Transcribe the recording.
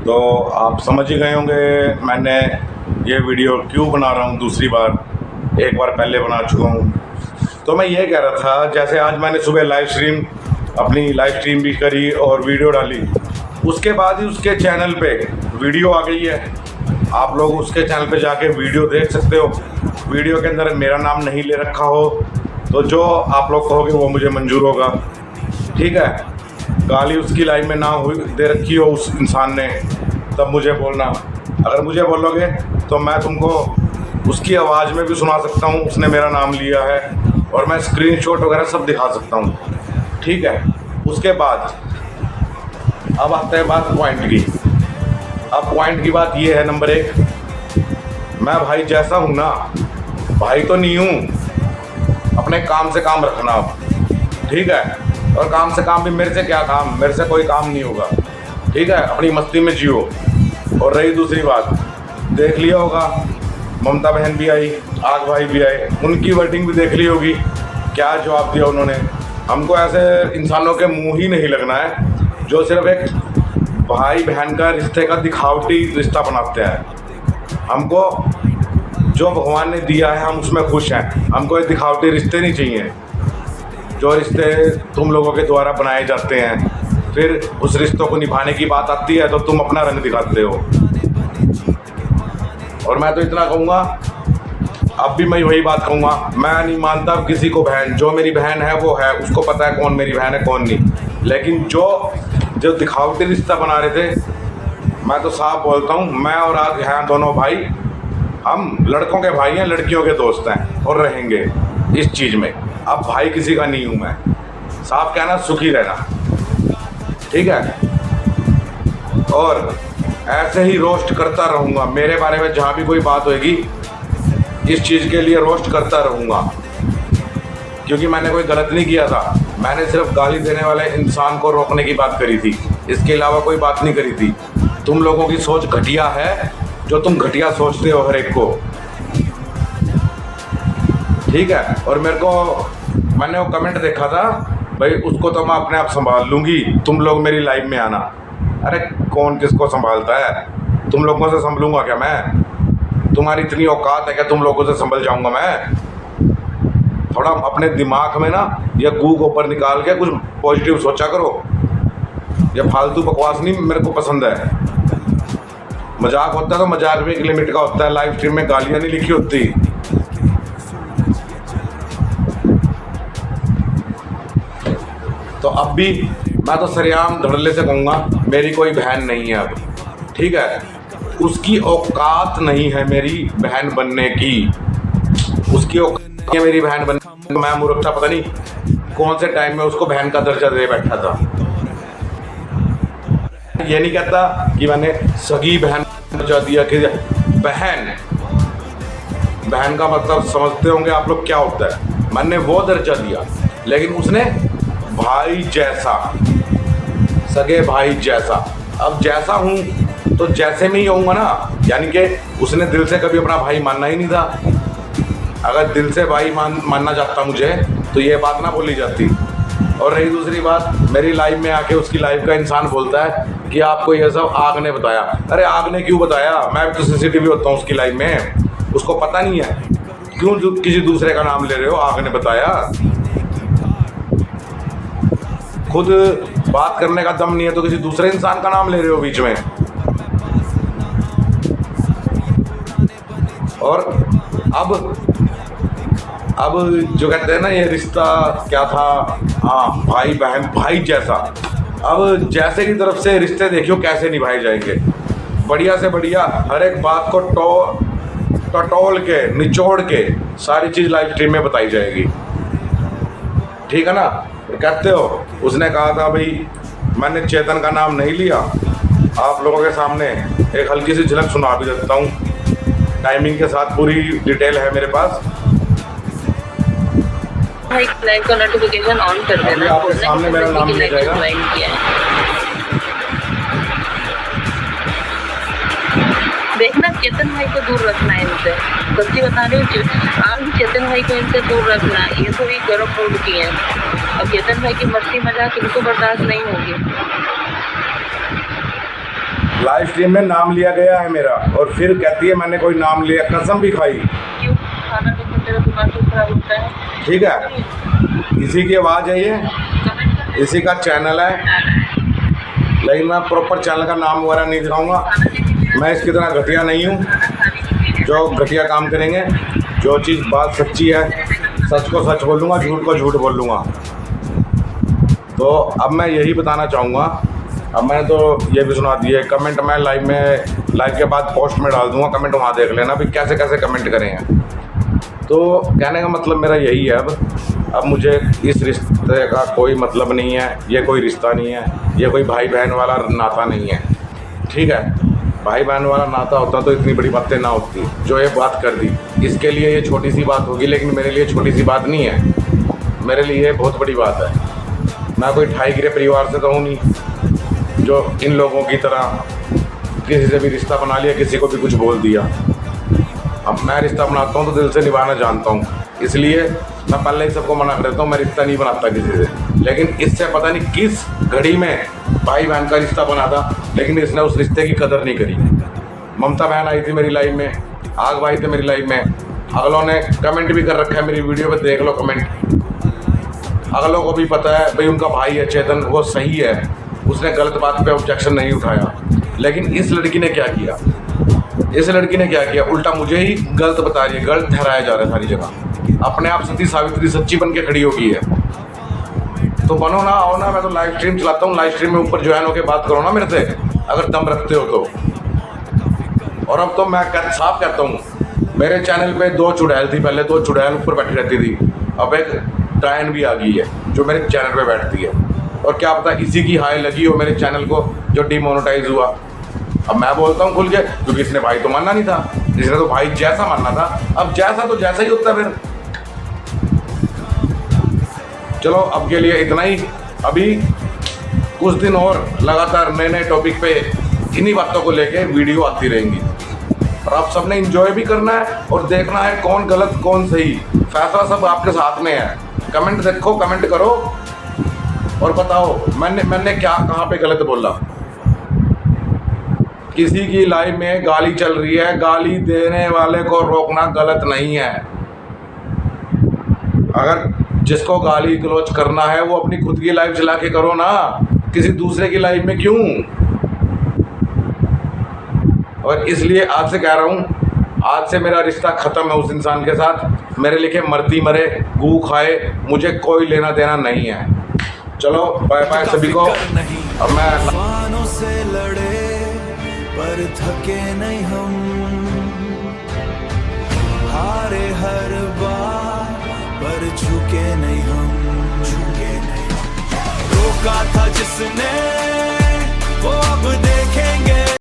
तो आप समझ ही गए होंगे मैंने ये वीडियो क्यों बना रहा हूँ दूसरी बार। एक बार पहले बना चुका हूँ। तो मैं ये कह रहा था, जैसे आज मैंने सुबह अपनी लाइव स्ट्रीम भी करी और वीडियो डाली, उसके बाद ही उसके चैनल पे वीडियो आ गई है। आप लोग उसके चैनल पे जाके वीडियो देख सकते हो। वीडियो के अंदर मेरा नाम नहीं ले रखा हो तो जो आप लोग कहोगे वो मुझे मंजूर होगा, ठीक है। गाली उसकी लाइव में ना हुई दे रखी हो उस इंसान ने, तब मुझे बोलना। अगर मुझे बोलोगे तो मैं तुमको उसकी आवाज़ में भी सुना सकता हूँ, उसने मेरा नाम लिया है, और मैं स्क्रीनशॉट वगैरह सब दिखा सकता हूँ, ठीक है। उसके बाद अब आते हैं बात पॉइंट की। अब पॉइंट की बात ये है, नंबर 1, मैं भाई जैसा हूँ ना, भाई तो नहीं हूँ। अपने काम से काम रखना आप, ठीक है। और काम से काम भी मेरे से क्या काम, मेरे से कोई काम नहीं होगा, ठीक है। अपनी मस्ती में जियो। और रही दूसरी बात, देख लिया होगा ममता बहन भी आई, आग भाई भी आए, उनकी वर्डिंग भी देख ली होगी, क्या जवाब दिया उन्होंने। हमको ऐसे इंसानों के मुंह ही नहीं लगना है जो सिर्फ एक भाई बहन का रिश्ते का दिखावटी रिश्ता बनाते हैं। हमको जो भगवान ने दिया है हम उसमें खुश हैं। हमको ये दिखावटी रिश्ते नहीं चाहिए, जो रिश्ते तुम लोगों के द्वारा बनाए जाते हैं, फिर उस रिश्तों को निभाने की बात आती है तो तुम अपना रंग दिखाते हो। और मैं तो इतना कहूँगा, अब भी मैं वही बात कहूँगा, मैं नहीं मानता किसी को बहन। जो मेरी बहन है वो है, उसको पता है कौन मेरी बहन है कौन नहीं। लेकिन जो दिखावटी रिश्ता बना रहे थे, मैं तो साफ बोलता हूँ, मैं और आज हैं दोनों भाई, हम लड़कों के भाई हैं, लड़कियों के दोस्त हैं और रहेंगे इस चीज़ में। अब भाई किसी का नहीं हूँ मैं, साफ कहना, सुखी रहना, ठीक है। और ऐसे ही रोस्ट करता रहूँगा, मेरे बारे में जहाँ भी कोई बात होगी इस चीज़ के लिए रोस्ट करता रहूँगा, क्योंकि मैंने कोई गलत नहीं किया था। मैंने सिर्फ गाली देने वाले इंसान को रोकने की बात करी थी, इसके अलावा कोई बात नहीं करी थी। तुम लोगों की सोच घटिया है, जो तुम घटिया सोचते हो हर एक को, ठीक है। और मैंने वो कमेंट देखा था, भाई उसको तो मैं अपने आप संभाल लूँगी, तुम लोग मेरी लाइव में आना। अरे कौन किसको संभालता है? तुम लोगों से संभलूंगा क्या मैं? तुम्हारी इतनी औकात है क्या तुम लोगों से संभल जाऊंगा मैं? थोड़ा अपने दिमाग में ना या गू गोबर निकाल के कुछ पॉजिटिव सोचा करो। ये फालतू बकवास नहीं मेरे को पसंद है। मजाक होता है तो मजाक भी एक लिमिट का होता है, लाइव स्ट्रीम में गालियाँ नहीं लिखी होती। तो अब भी मैं तो सरेआम धड़ल्ले से कहूँगा, मेरी कोई बहन नहीं है अब, ठीक है। उसकी औकात नहीं है मेरी बहन बनने की, उसकी औकात है मेरी बहन बनने। मैं मूर्खता पता नहीं कौन से टाइम में उसको बहन का दर्जा दे बैठा था। ये नहीं कहता कि मैंने सगी बहन दर्जा दिया, कि बहन का मतलब समझते होंगे आप लोग क्या होता है। मैंने वो दर्जा दिया, लेकिन उसने भाई जैसा, सगे भाई जैसा। अब जैसा हूँ तो जैसे में ही होऊंगा ना, यानी कि उसने दिल से कभी अपना भाई मानना ही नहीं था। अगर दिल से भाई मानना चाहता मुझे तो ये बात ना बोली जाती। और रही दूसरी बात, मेरी लाइव में आके उसकी लाइव का इंसान बोलता है कि आपको ये सब आग ने बताया। अरे आग ने क्यों बताया? मैं तो CCTV होता हूँ उसकी लाइव में, उसको पता नहीं है। क्यों किसी दूसरे का नाम ले रहे हो? आग ने बताया। खुद बात करने का दम नहीं है तो किसी दूसरे इंसान का नाम ले रहे हो बीच में। और अब जो कहते हैं ना, ये रिश्ता क्या था, हाँ भाई बहन, भाई जैसा। अब जैसे की तरफ से रिश्ते देखियो कैसे निभाए जाएंगे। बढ़िया से बढ़िया हर एक बात को टटोल के निचोड़ के सारी चीज़ लाइव स्ट्रीम में बताई जाएगी, ठीक है ना। कहते हो उसने कहा था, भाई मैंने चेतन का नाम नहीं लिया। आप लोगों के सामने एक हल्की सी झलक सुना भी देता हूँ, टाइमिंग के साथ पूरी डिटेल है मेरे पास। लाइव का नोटिफिकेशन ऑन कर देना, आपके सामने मेरा नाम लिया जाएगा। देखना, चेतन भाई को दूर रखना है इनसे, सच्ची बता रही हूँ। आप भी चेतन भाई को इनसे दूर रखना है, ये थोड़ी गर्म मूड की है। अब चेतन भाई की मस्ती मजाक इनको बर्दाश्त नहीं होगी। लाइव स्ट्रीम में नाम लिया गया है मेरा, और फिर कहती है मैंने कोई नाम लिया, कसम भी खाई। क्यों खाना देखो तेरा दिमाग क्यों खराब होता है? ठीक है, इसी की आवाज़ है ये, इसी का चैनल है, लेकिन मैं प्रॉपर चैनल का नाम वगैरह नहीं दिखाऊंगा। मैं इसकी तरह घटिया नहीं हूँ जो घटिया काम करेंगे। जो चीज़ बात सच्ची है, सच को सच बोलूँगा, झूठ को झूठ बोलूँगा। तो अब मैं यही बताना चाहूँगा, अब मैंने तो ये भी सुना दिए, कमेंट मैं लाइव के बाद पोस्ट में डाल दूँगा, कमेंट वहाँ देख लेना भी कैसे कैसे कमेंट करेंगे। तो कहने का मतलब मेरा यही है, अब मुझे इस रिश्ते का कोई मतलब नहीं है, ये कोई रिश्ता नहीं है, ये कोई भाई बहन वाला नाता नहीं है। ठीक है, भाई बहन वाला नाता होता तो इतनी बड़ी बातें ना होती जो ये बात कर दी। इसके लिए ये छोटी सी बात होगी, लेकिन मेरे लिए छोटी सी बात नहीं है, मेरे लिए बहुत बड़ी बात है। मैं कोई ठाई गिरे परिवार से तो हूँ नहीं जो इन लोगों की तरह किसी से भी रिश्ता बना लिया, किसी को भी कुछ बोल दिया। अब मैं रिश्ता बनाता हूँ तो दिल से निभाना जानता हूँ, इसलिए मैं पहले ही सबको मना कर देता हूँ, मैं रिश्ता नहीं बनाता किसी से। लेकिन इससे पता नहीं किस घड़ी में भाई बहन का रिश्ता बना था, लेकिन इसने उस रिश्ते की कदर नहीं करी। ममता बहन आई थी मेरी लाइफ में, आग भाई थे मेरी लाइफ में, अगलों ने कमेंट भी कर रखा है मेरी वीडियो पे, देख लो कमेंट। अगलों को भी पता है भाई उनका भाई है चेतन, वो सही है, उसने गलत बात पे ऑब्जेक्शन नहीं उठाया। लेकिन इस लड़की ने क्या किया, इस लड़की ने क्या किया, उल्टा मुझे ही गलत बता रही है, गलत ठहराया जा रहा है सारी जगह। अपने आप सती सावित्री सच्ची बन के खड़ी हो गई है। तो बनो ना, आओ ना, मैं तो लाइव स्ट्रीम चलाता हूँ, लाइव स्ट्रीम में ऊपर ज्वाइन होकर बात करो ना मेरे से, अगर दम रखते हो तो। और अब तो मैं साफ कहता हूँ, मेरे चैनल पे 2 चुड़ैल थी, पहले 2 चुड़ैल ऊपर बैठी रहती थी, अब एक डायन भी आ गई है जो मेरे चैनल पे बैठती है। और क्या पता इसी की हाई लगी हो मेरे चैनल को जो डिमोनेटाइज हुआ। अब मैं बोलता हूँ खुल के, क्योंकि इसने भाई तो मानना नहीं था, इसने तो भाई जैसा मानना था, अब जैसा तो जैसा ही होता है फिर। चलो अब के लिए इतना ही, अभी कुछ दिन और लगातार नए नए टॉपिक पे इन्हीं बातों को लेके वीडियो आती रहेंगी, और आप सबने इंजॉय भी करना है और देखना है कौन गलत कौन सही, फैसला सब आपके साथ में है। कमेंट देखो, कमेंट करो और बताओ मैंने क्या कहाँ पे गलत बोला। किसी की लाइफ में गाली चल रही है, गाली देने वाले को रोकना गलत नहीं है। अगर जिसको गाली गलौज करना है वो अपनी खुद की लाइफ चला के करो ना, किसी दूसरे की लाइफ में क्यों। और इसलिए आज से कह रहा हूँ, आज से मेरा रिश्ता ख़त्म है उस इंसान के साथ। मेरे लिखे मरती मरे गू खाए, मुझे कोई लेना देना नहीं है। चलो बाय बाय सभी को। अब मैं तूफानों से लड़े पर थके नहीं हम, हारे हर बार पर झुके नहीं हम, रोका था जिसने